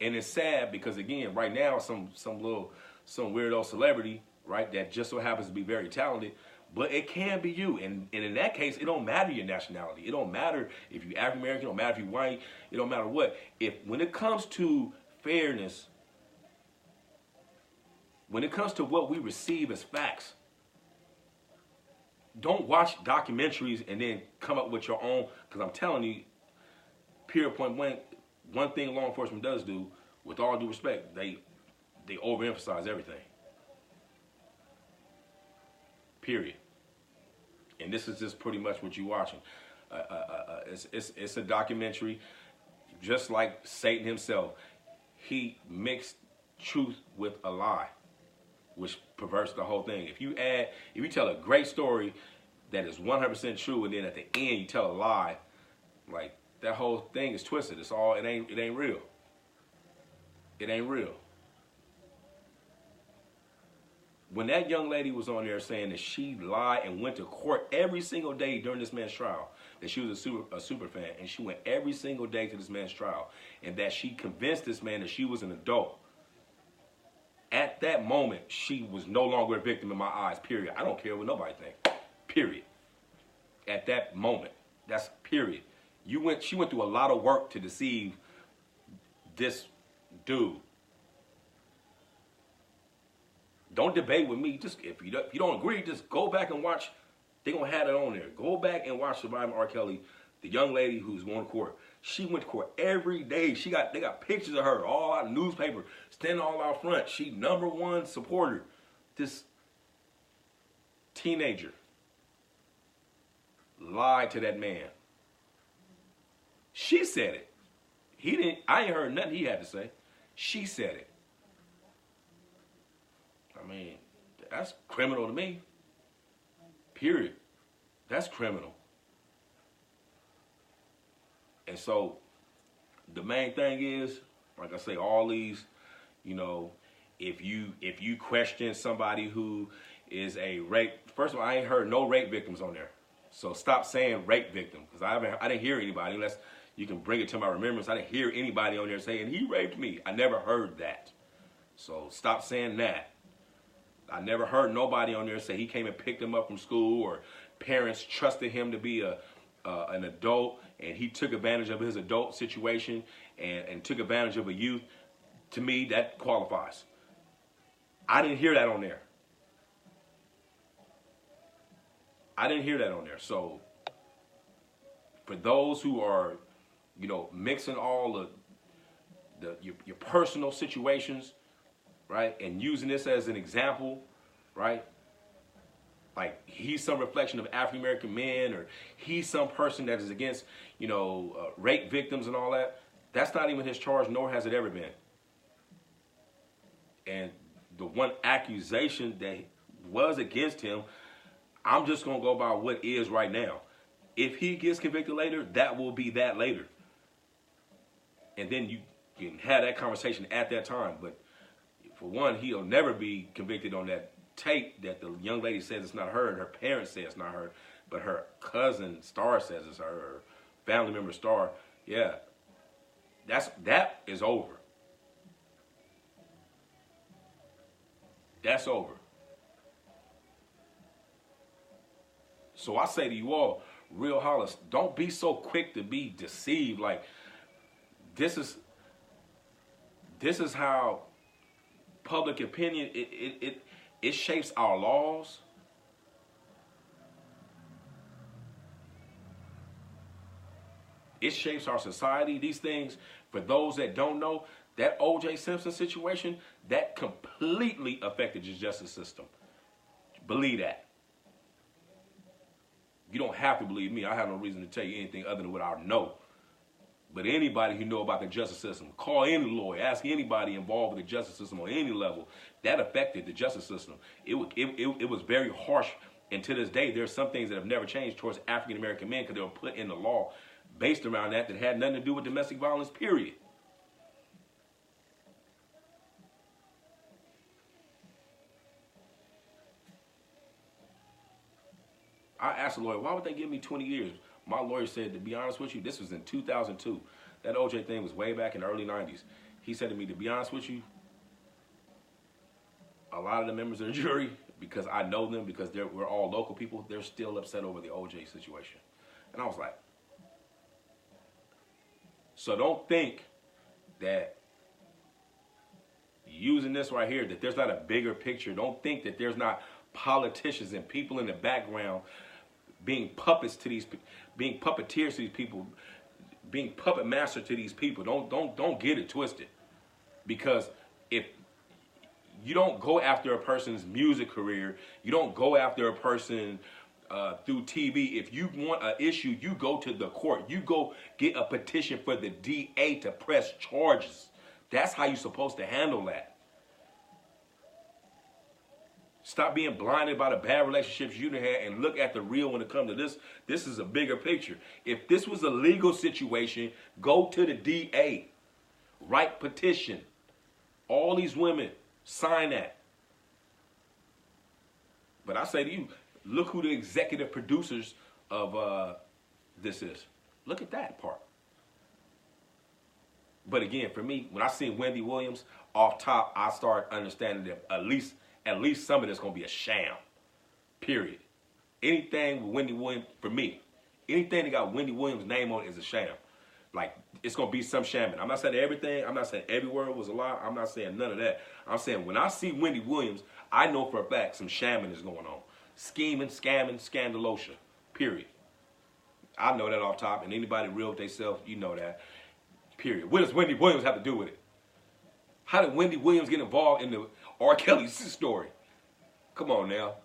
And it's sad because, again, right now, some weirdo celebrity, right, that just so happens to be very talented, but it can be you. And in that case, it don't matter your nationality. It don't matter if you're African American, it don't matter if you're white, it don't matter what. When it comes to fairness, when it comes to what we receive as facts, don't watch documentaries and then come up with your own, because I'm telling you, period, point blank, one thing law enforcement does do, with all due respect, they overemphasize everything. Period. And this is just pretty much what you're watching. It's a documentary, just like Satan himself. He mixed truth with a lie, which perverts the whole thing. If you tell a great story that is 100% true, and then at the end you tell a lie, like, that whole thing is twisted. It ain't real. It ain't real. When that young lady was on there saying that she lied and went to court every single day during this man's trial, that she was a super fan, and she went every single day to this man's trial, and that she convinced this man that she was an adult, at that moment, she was no longer a victim in my eyes, period. I don't care what nobody thinks, period. At that moment, that's period. She went through a lot of work to deceive this dude. Don't debate with me. Just if you don't agree, just go back and watch. They're gonna have it on there. Go back and watch Surviving R. Kelly, the young lady who's going to court. She went to court every day. They got pictures of her all out in the newspaper, standing all out front. She #1 supporter. This teenager lied to that man. She said it. He didn't. I ain't heard nothing he had to say. She said it. I mean, that's criminal to me. Period. That's criminal. And so, the main thing is, like I say, all these, if you question somebody who is a rape, first of all, I ain't heard no rape victims on there. So stop saying rape victim, because I didn't hear anybody, unless you can bring it to my remembrance. I didn't hear anybody on there saying he raped me. I never heard that. So stop saying that. I never heard nobody on there say he came and picked him up from school, or parents trusted him to be an adult and he took advantage of his adult situation and took advantage of a youth. To me, that qualifies. I didn't hear that on there. I didn't hear that on there. So for those who are, mixing all your personal situations, right, and using this as an example, right, like he's some reflection of African American men, or he's some person that is against, rape victims and all that. That's not even his charge, nor has it ever been. And the one accusation that was against him, I'm just going to go by what is right now. If he gets convicted later, that will be that later. And then you can have that conversation at that time. But for one, he'll never be convicted on that tape that the young lady says it's not her and her parents say it's not her, but her cousin Star says it's her, or family member Star. Yeah, that is over. That's over. So I say to you all, real hollers, don't be so quick to be deceived. Like, this is how public opinion, it shapes our laws. It shapes our society. These things, for those that don't know, that O.J. Simpson situation, that completely affected the justice system. Believe that. You don't have to believe me. I have no reason to tell you anything other than what I know. But anybody who know about the justice system, call any lawyer, ask anybody involved with the justice system on any level, that affected the justice system. It was very harsh. And to this day, there's some things that have never changed towards African American men because they were put in the law based around that had nothing to do with domestic violence, period. I asked the lawyer, why would they give me 20 years? My lawyer said, to be honest with you, this was in 2002. That OJ thing was way back in the early 90s. He said to me, to be honest with you, a lot of the members of the jury, because I know them, because we're all local people, they're still upset over the OJ situation. And I was like, so don't think that using this right here, that there's not a bigger picture. Don't think that there's not politicians and people in the background being puppets to these, being puppeteers to these people, being puppet master to these people. Don't get it twisted. Because if you don't go after a person's music career, you don't go after a person through TV. If you want an issue, you go to the court. You go get a petition for the DA to press charges. That's how you're supposed to handle that. Stop being blinded by the bad relationships you had and look at the real when it comes to this. This is a bigger picture. If this was a legal situation, go to the DA. Write petition. All these women, sign that. But I say to you, look who the executive producers of this is. Look at that part. But again, for me, when I see Wendy Williams off top, I start understanding that at least some of this going to be a sham. Period. Anything with Wendy Williams, for me, anything that got Wendy Williams' name on it is a sham. Like, it's going to be some shamming. I'm not saying everything. I'm not saying every word was a lie. I'm not saying none of that. I'm saying when I see Wendy Williams, I know for a fact some shamming is going on. Scheming, scamming, scandalosha. Period. I know that off top, and anybody real with themselves, you know that. Period. What does Wendy Williams have to do with it? How did Wendy Williams get involved in the R. Kelly story? Come on now.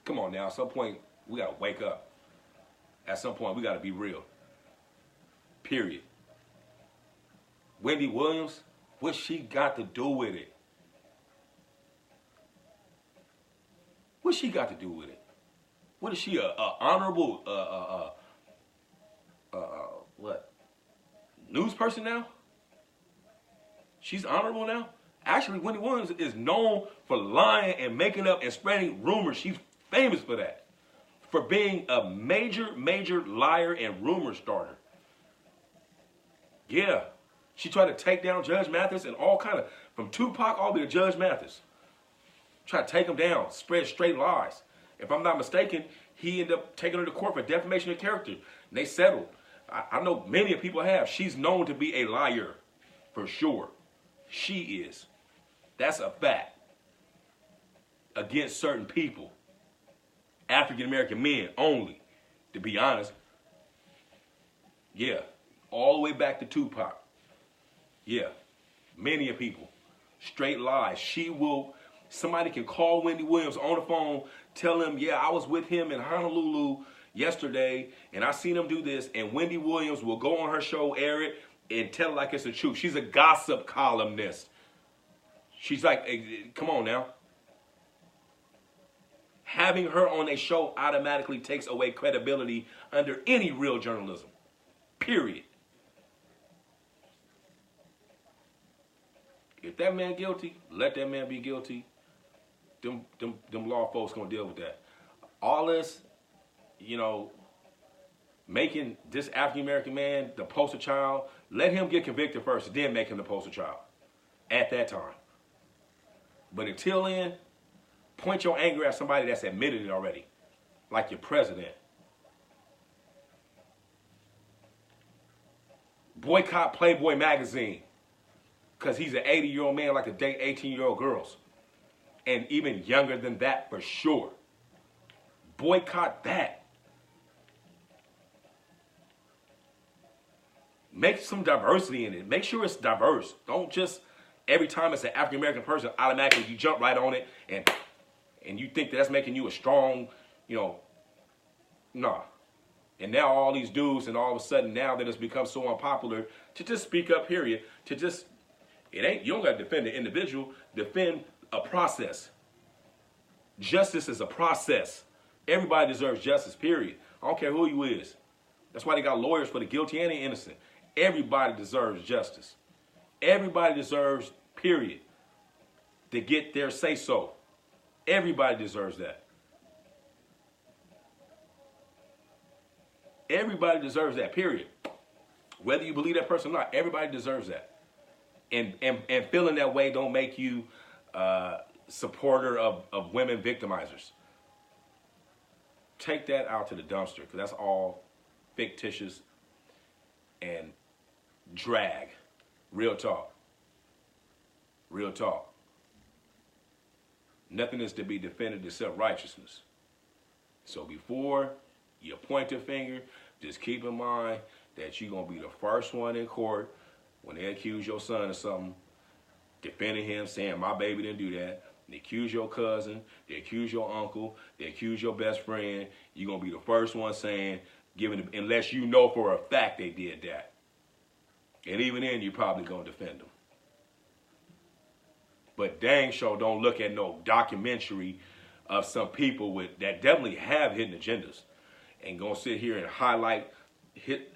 Come on now. At some point, we got to wake up. At some point, we got to be real. Period. Wendy Williams, what she got to do with it? What she got to do with it? What is she, a honorable, what? News person now? She's honorable now? Actually, Wendy Williams is known for lying and making up and spreading rumors. She's famous for that. For being a major, major liar and rumor starter. Yeah. She tried to take down Judge Mathis and all kind of, from Tupac all the way to Judge Mathis. Try to take him down, spread straight lies. If I'm not mistaken, he ended up taking her to court for defamation of character. And they settled. I know many people have. She's known to be a liar, for sure. She is. That's a fact. Against certain people. African American men only, to be honest. Yeah. All the way back to Tupac. Yeah. Many of people. Straight lies. Somebody can call Wendy Williams on the phone, tell him, yeah, I was with him in Honolulu yesterday, and I seen him do this, and Wendy Williams will go on her show, air it, and tell it like it's the truth. She's a gossip columnist. She's like, hey, come on now. Having her on a show automatically takes away credibility under any real journalism. Period. If that man guilty, let that man be guilty. Them law folks gonna deal with that. All this, making this African American man the poster child, let him get convicted first, then make him the poster child. At that time. But until then, point your anger at somebody that's admitted it already. Like your president. Boycott Playboy magazine. Because he's an 80-year-old man like to date 18-year-old girls. And even younger than that for sure. Boycott that. Make some diversity in it. Make sure it's diverse. Don't just, every time it's an African-American person, automatically you jump right on it and you think that's making you a strong, nah. And now all these dudes, and all of a sudden now that it's become so unpopular to just speak up, period, to just, it ain't, you don't got to defend the individual, defend a process. Justice is a process. Everybody deserves justice, period. I don't care who you is. That's why they got lawyers for the guilty and the innocent. Everybody deserves justice. Everybody deserves, period, to get their say-so. Everybody deserves that. Everybody deserves that, period. Whether you believe that person or not, everybody deserves that. And feeling that way don't make you supporter of women victimizers. Take that out to the dumpster, because that's all fictitious and drag. Real talk. Real talk. Nothing is to be defended except righteousness. So before you point a finger, just keep in mind that you're going to be the first one in court when they accuse your son of something, defending him, saying, my baby didn't do that. They accuse your cousin, they accuse your uncle, they accuse your best friend. You're going to be the first one saying, unless you know for a fact they did that. And even then, you're probably going to defend them. But dang sure don't look at no documentary of some people that definitely have hidden agendas and gonna sit here and highlight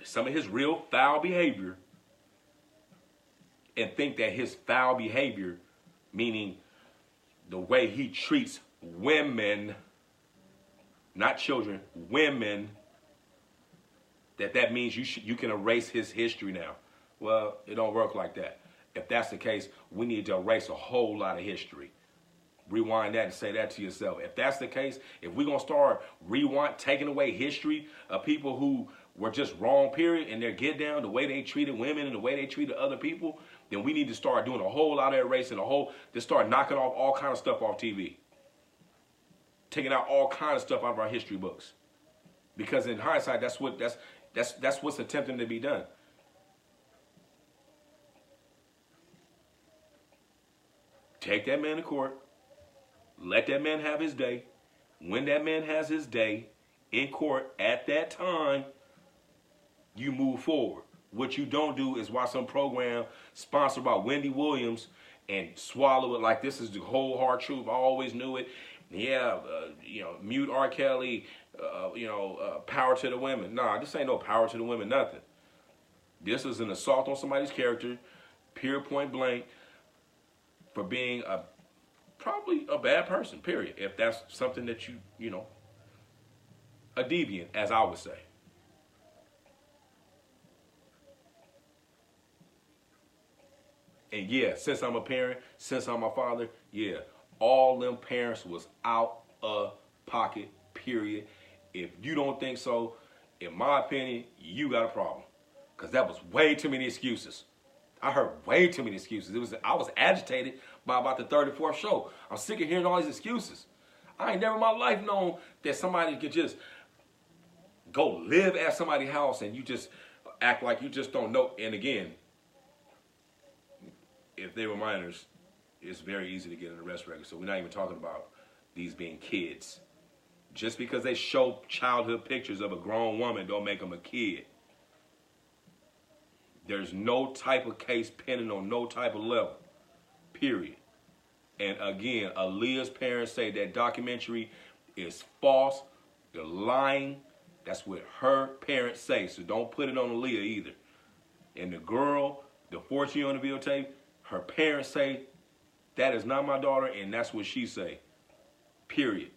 some of his real foul behavior and think that his foul behavior, meaning the way he treats women, not children, women, that means you can erase his history now. Well, it don't work like that. If that's the case, we need to erase a whole lot of history. Rewind that and say that to yourself. If that's the case, if we're going to start taking away history of people who were just wrong, period, and their get down, the way they treated women and the way they treated other people, then we need to start doing a whole lot of erasing, just start knocking off all kind of stuff off TV. Taking out all kind of stuff out of our history books. Because in hindsight, that's what's attempting to be done. Take that man to court. Let that man have his day. When that man has his day in court at that time, you move forward. What you don't do is watch some program sponsored by Wendy Williams and swallow it like this is the whole hard truth. I always knew it. Yeah, mute R. Kelly, power to the women. Nah, this ain't no power to the women, nothing. This is an assault on somebody's character, pure point blank, for being probably a bad person, period. If that's something that a deviant, as I would say. And yeah, since I'm a parent, since I'm a father, yeah, all them parents was out of pocket, period. If you don't think so, in my opinion, you got a problem. Because that was way too many excuses. I heard way too many excuses. I was agitated by about the third or fourth show. I'm sick of hearing all these excuses. I ain't never in my life known that somebody could just go live at somebody's house and you just act like you just don't know. And again, if they were minors, it's very easy to get an arrest record. So we're not even talking about these being kids. Just because they show childhood pictures of a grown woman don't make them a kid. There's no type of case pending on no type of level, period. And again, Aaliyah's parents say that documentary is false. They're lying. That's what her parents say. So don't put it on Aaliyah either. And the girl, the 14 on the videotape, her parents say, that is not my daughter, and that's what she say, period.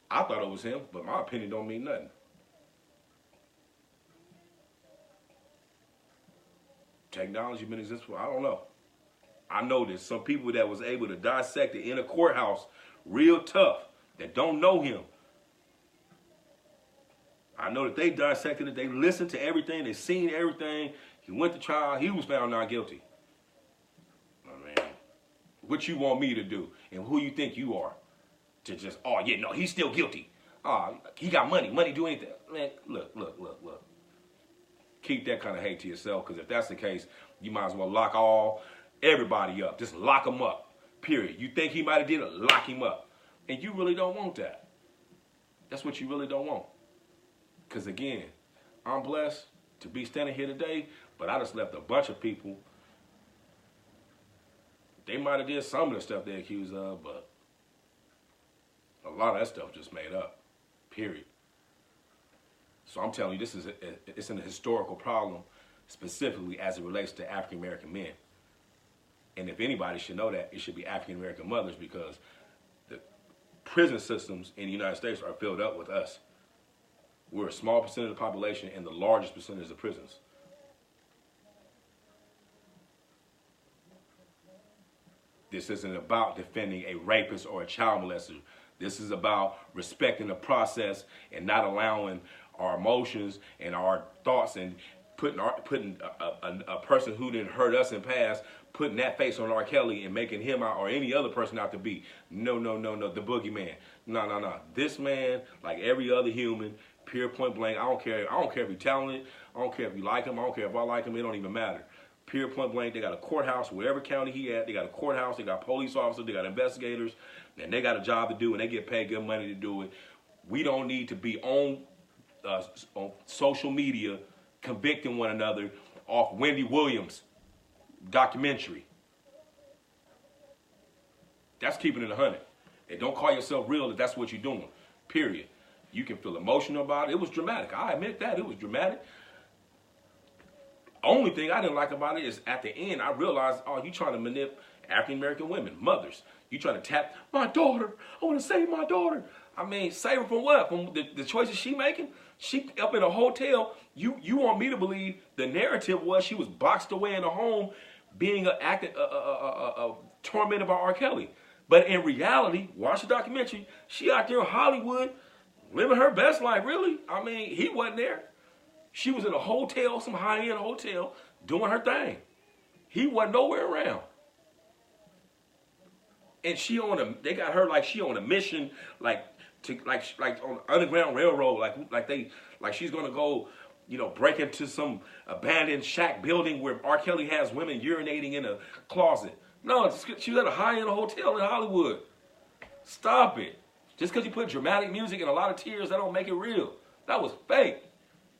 I thought it was him, but my opinion don't mean nothing. Technology been existing for, I don't know. I know there's some people that was able to dissect it in a courthouse real tough that don't know him. I know that they dissected it, they listened to everything, they seen everything. He went to trial, he was found not guilty. Oh, man. What you want me to do and who you think you are to just, oh yeah, no, he's still guilty. He got money do anything. Man, look. Keep that kind of hate to yourself, because if that's the case, you might as well lock everybody up. Just lock them up, period. You think he might have did it, lock him up. And you really don't want that. That's what you really don't want. Because again, I'm blessed to be standing here today, but I just left a bunch of people. They might have did some of the stuff they're accused of, but a lot of that stuff just made up, period. So I'm telling you, it's an historical problem, specifically as it relates to African American men. And if anybody should know that, it should be African American mothers, because the prison systems in the United States are filled up with us. We're a small percentage of the population and the largest percentage of prisons. This isn't about defending a rapist or a child molester. This is about respecting the process and not allowing our emotions and our thoughts and putting a person who didn't hurt us in the past, putting that face on R. Kelly and making him out or any other person out to be. No, the boogeyman. No. This man, like every other human, pure point blank. I don't care if you're talented. I don't care if you like him. I don't care if I like him. It don't even matter. Pure point blank. They got a courthouse, wherever county he at. They got a courthouse. They got police officers. They got investigators, and they got a job to do, and they get paid good money to do it. We don't need to be on social media convicting one another off Wendy Williams documentary. That's keeping it 100. And don't call yourself real if that's what you're doing. Period. You can feel emotional about it. It was dramatic. I admit that. It was dramatic. Only thing I didn't like about it is at the end, I realized, oh, you trying to manipulate African American women, mothers. You trying to tap my daughter. I want to save my daughter. I mean, save her from what? From the choices she making? She up in a hotel. You want me to believe the narrative was she was boxed away in a home being tormented by R. Kelly. But in reality, watch the documentary, she out there in Hollywood living her best life, really. I mean, he wasn't there. She was in a hotel, some high-end hotel, doing her thing. He wasn't nowhere around. And they got her like she on a mission, like on Underground Railroad, like she's gonna go, break into some abandoned shack building where R. Kelly has women urinating in a closet. No, she was at a high-end hotel in Hollywood. Stop it. Just because you put dramatic music and a lot of tears, that don't make it real. That was fake.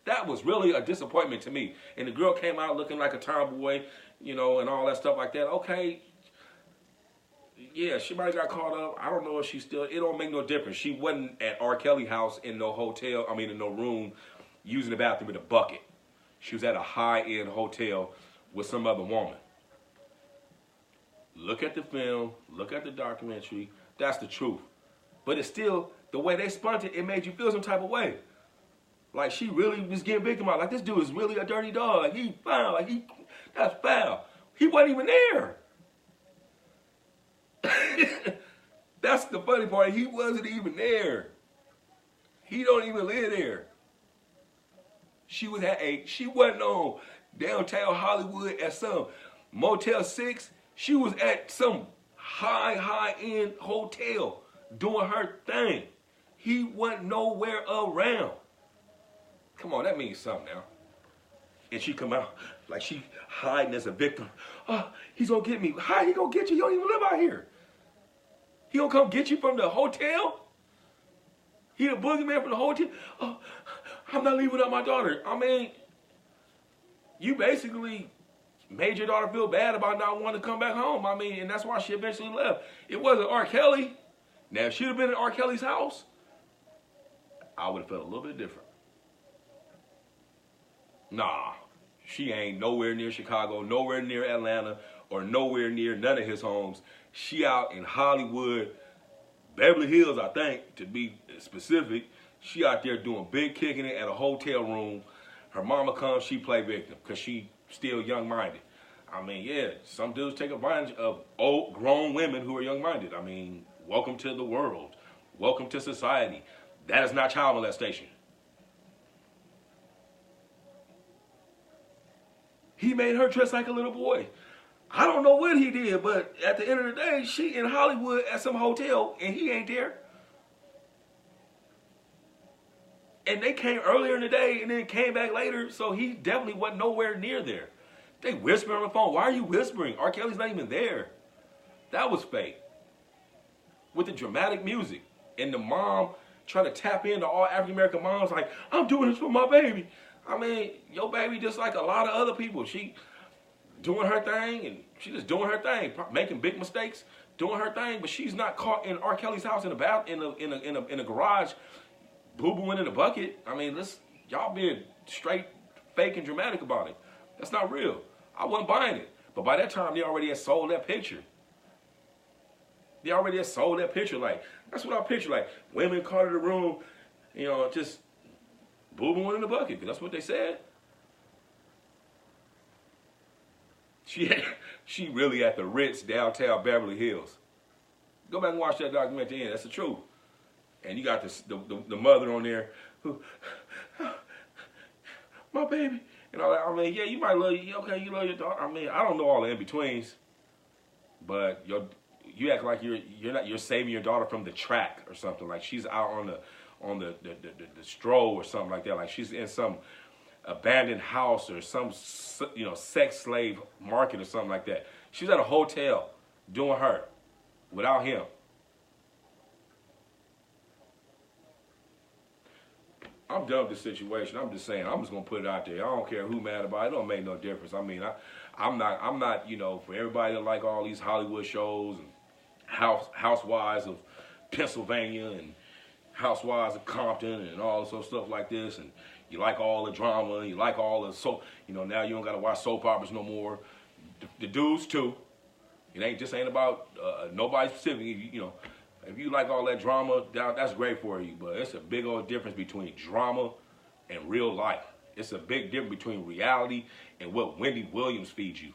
That was really a disappointment to me. And the girl came out looking like a tomboy, and all that stuff like that. Okay. Yeah, she might have got caught up. I don't know if she's still, it don't make no difference. She wasn't at R. Kelly house in no in no room using the bathroom with a bucket. She was at a high-end hotel with some other woman. Look at the film, look at the documentary. That's the truth. But it's still, the way they spun it, it made you feel some type of way. Like she really was getting victimized. Like this dude is really a dirty dog. Like he foul. That's foul. He wasn't even there. That's the funny part. He wasn't even there. He don't even live there. She wasn't on downtown Hollywood at some Motel 6. She was at some high-end hotel doing her thing. He wasn't nowhere around. Come on, that means something now. And she come out like she hiding as a victim. Oh, he's gonna get me. How he gonna get you? You don't even live out here. He gonna come get you from the hotel? He the boogeyman from the hotel? Oh, I'm not leaving without my daughter. I mean, you basically made your daughter feel bad about not wanting to come back home. I mean, and that's why she eventually left. It wasn't R. Kelly. Now, if she'd have been in R. Kelly's house, I would have felt a little bit different. Nah, she ain't nowhere near Chicago, nowhere near Atlanta, or nowhere near none of his homes. She out in Hollywood, Beverly Hills, I think, to be specific. She out there doing big kicking it at a hotel room. Her mama comes, she play victim because she still young-minded. I mean, yeah, some dudes take advantage of old, grown women who are young-minded. I mean, welcome to the world. Welcome to society. That is not child molestation. He made her dress like a little boy. I don't know what he did, but at the end of the day, she in Hollywood at some hotel, and he ain't there. And they came earlier in the day and then came back later, so he definitely wasn't nowhere near there. They whispering on the phone. Why are you whispering? R. Kelly's not even there. That was fake. With the dramatic music. And the mom trying to tap into all African American moms like, I'm doing this for my baby. I mean, your baby just like a lot of other people. She doing her thing, and she just doing her thing, making big mistakes, doing her thing, but she's not caught in R. Kelly's house in a garage, boo-booing in a bucket. I mean, y'all being straight fake and dramatic about it. That's not real. I wasn't buying it. But by that time, they already had sold that picture. They already had sold that picture. Like, that's what I picture. Like, women caught in the room, you know, just boo-booing in the bucket. That's what they said. She really at the Ritz downtown Beverly Hills. Go back and watch that documentary. That's the truth. And you got the mother on there who, my baby, and all that. I mean, yeah, you might love you. Okay, you love your daughter. I mean, I don't know all the in betweens, but you act like you're saving your daughter from the track or something. Like she's out on the stroll or something like that. Like she's in some abandoned house or some, you know, sex slave market or something like that. She's at a hotel doing her without him. I'm done with this situation. I'm just saying, I'm just gonna put it out there. I don't care who mad about it. It don't make no difference. I mean, I'm not, you know, for everybody that like all these Hollywood shows and housewives of Pennsylvania and housewives of Compton and all this stuff like this, and you like all the drama, and you like all the you know, now you don't gotta watch soap operas no more. The dudes too. It just ain't about nobody specific. You know, if you like all that drama, that's great for you. But it's a big old difference between drama and real life. It's a big difference between reality and what Wendy Williams feeds you.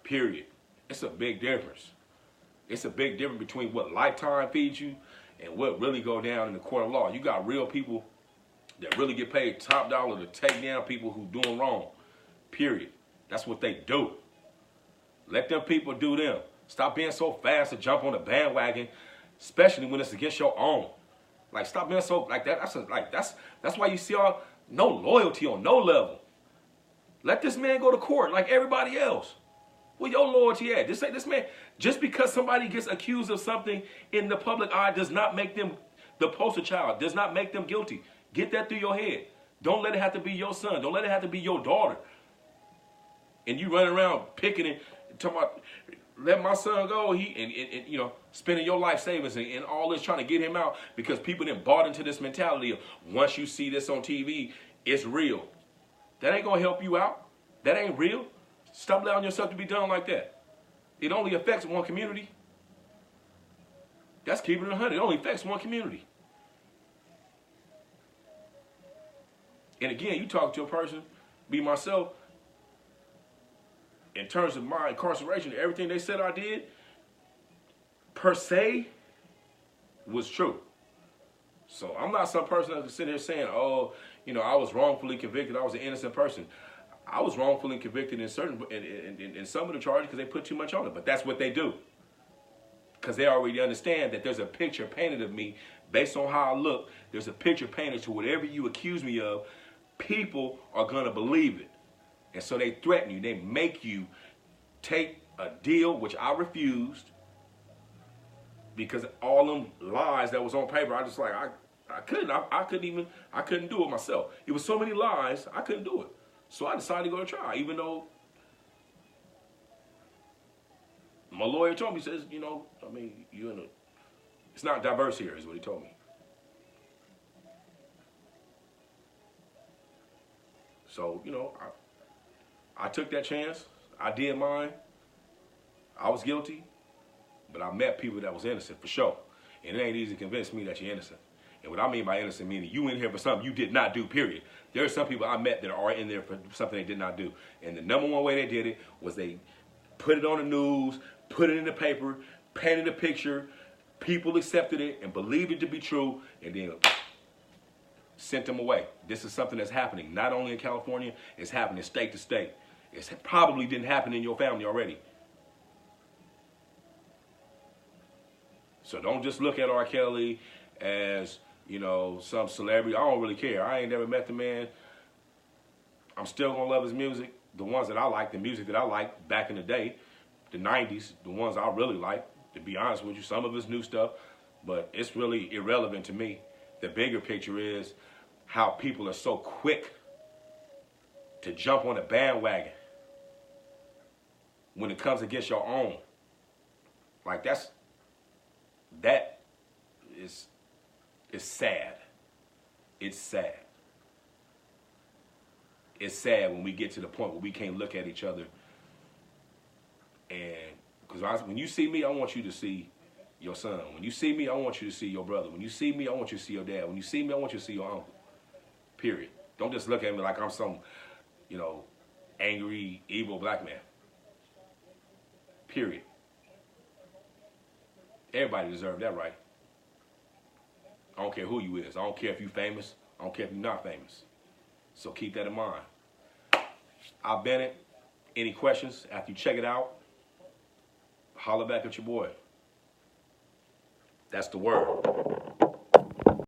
Period. It's a big difference. It's a big difference between what Lifetime feeds you and what really go down in the court of law. You got real people that really get paid top dollar to take down people who doing wrong. Period. That's what they do. Let them people do them. Stop being so fast to jump on the bandwagon, especially when it's against your own. Like, stop being so like that. That's why you see no loyalty on no level. Let this man go to court like everybody else. Where your loyalty at? This man, just because somebody gets accused of something in the public eye does not make them the poster child, does not make them guilty. Get that through your head. Don't let it have to be your son. Don't let it have to be your daughter. And you running around picking and talking about, let my son go, and you know, spending your life savings and all this trying to get him out because people done bought into this mentality of once you see this on TV, it's real. That ain't gonna help you out. That ain't real. Stop allowing yourself to be done like that. It only affects one community. That's keeping it 100. It only affects one community. And again, you talk to a person, be myself, in terms of my incarceration, everything they said I did, per se, was true. So I'm not some person that can sit here saying, oh, you know, I was wrongfully convicted, I was an innocent person. I was wrongfully convicted in some of the charges because they put too much on it. But that's what they do. Because they already understand that there's a picture painted of me based on how I look. There's a picture painted to whatever you accuse me of. People are going to believe it. And so they threaten you. They make you take a deal, which I refused. Because all them lies that was on paper, I just like, I couldn't do it myself. It was so many lies, I couldn't do it. So I decided to go to trial, even though my lawyer told me, he says, you know, I mean, it's not diverse here, is what he told me. So, you know, I took that chance. I did mine. I was guilty, but I met people that was innocent for sure. And it ain't easy to convince me that you're innocent. And what I mean by innocent, meaning you in here for something you did not do, period. There are some people I met that are in there for something they did not do. And the number one way they did it was they put it on the news, put it in the paper, painted a picture, people accepted it and believed it to be true, and then sent them away. This is something that's happening not only in California, it's happening state to state. It probably didn't happen in your family already. So don't just look at R. Kelly as, you know, some celebrity. I don't really care. I ain't never met the man. I'm still gonna love his music. The ones that I like, the music that I liked back in the day, the 90s, the ones I really like, to be honest with you, some of his new stuff, but it's really irrelevant to me. the bigger picture is how people are so quick to jump on a bandwagon when it comes against your own. Like that is sad. It's sad. It's sad when we get to the point where we can't look at each other. And because when you see me, I want you to see your son. When you see me, I want you to see your brother. When you see me, I want you to see your dad. When you see me, I want you to see your uncle. Period. Don't just look at me like I'm some, angry, evil black man. Period. Everybody deserves that right. I don't care who you is. I don't care if you famous. I don't care if you're not famous. So keep that in mind. I've been it. Any questions after you check it out? Holler back at your boy. That's the word.